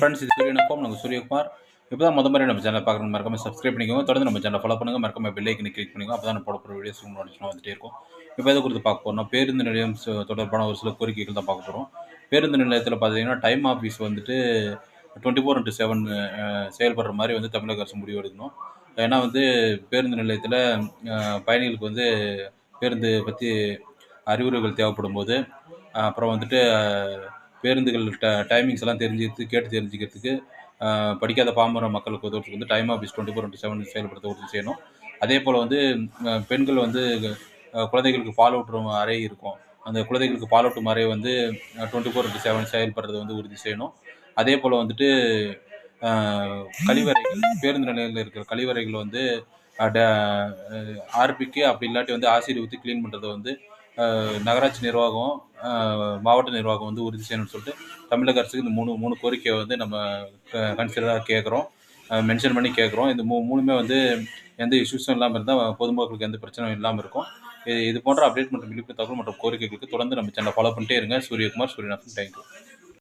Friends, இது சூரியன் நாங்கள் சூரியகுமார். இப்போ தான் முறை நம்ம சேனல் பார்க்குறோம், மறக்காம சப்ஸ்கிரைப் பண்ணிக்கோங்க. தொடர்ந்து நம்ம சேனலை ஃபாலோ பண்ணுங்கள். மறக்காம பெல் ஐக்கனை கிளிக் பண்ணிக்கோங்க. அப்போ தான் நான் போடக்கூடிய வீடியோஸ் நோட்டிஃபிகேஷன் வந்துட்டே இருக்கும். இப்போ எதை குறித்து பார்க்க போகிறோம்னா, பேருந்து நிலையம் தொடர்பான ஒரு சில கோரிக்கைகள் தான் பார்க்க போகிறோம். பேருந்து நிலையத்தில் பார்த்தீங்கன்னா, டைம் ஆஃபீஸ் வந்துட்டு 24/7 செயல்படுற மாதிரி வந்து தமிழக அரசு முடிவு எடுக்கணும். ஏன்னா வந்து பேருந்து நிலையத்தில் பயணிகளுக்கு வந்து பேருந்து பற்றி அறிவுரைகள் தேவைப்படும் போது, அப்புறம் வந்துட்டு பேருந்துகள் டைமிங்ஸ் எல்லாம் கேட்டு தெரிஞ்சுக்கிறதுக்கு படிக்காத பாமர மக்களுக்கு உதவுறதுக்கு வந்து டைம் ஆஃபீஸ் 24/7 செயல்படுத்த உறுதி செய்யணும். அதே போல் வந்து பெண்கள் வந்து குழந்தைகளுக்கு பாலூட்டும் அறை இருக்கும். அந்த குழந்தைகளுக்கு பாலூட்டும் அறை வந்து 24/7 செயல்படுறதை வந்து உறுதி செய்யணும். அதே போல் வந்துட்டு கழிவறைகள், பேருந்து நிலையத்தில் இருக்கிற கழிவறைகள் வந்து ஆர்பிக்கு அப்படி இல்லாட்டி வந்து ஆசிட் ஊற்றி க்ளீன் பண்ணுறதை வந்து நகராட்சி நிர்வாகம், மாவட்ட நிர்வாகம் வந்து உறுதி செய்யணும்னு சொல்லிட்டு தமிழக அரசுக்கு இந்த மூணு கோரிக்கையை வந்து நம்ம கன்சிடராக கேட்குறோம், மென்ஷன் பண்ணி கேட்குறோம். இந்த மூணுமே வந்து எந்த இஷ்யூஸும் இல்லாமல் இருந்தால் பொதுமக்களுக்கு எந்த பிரச்சனையும் இல்லாமல் இருக்கும். இது போன்ற அப்டேட் மற்றும் விழிப்புணர்வு தகவல் மற்றும் கோரிக்கைகளுக்கு தொடர்ந்து நம்ம சேனலை ஃபாலோ பண்ணிட்டே இருங்க. சூரியகுமார், சூரியன். தேங்க்யூ.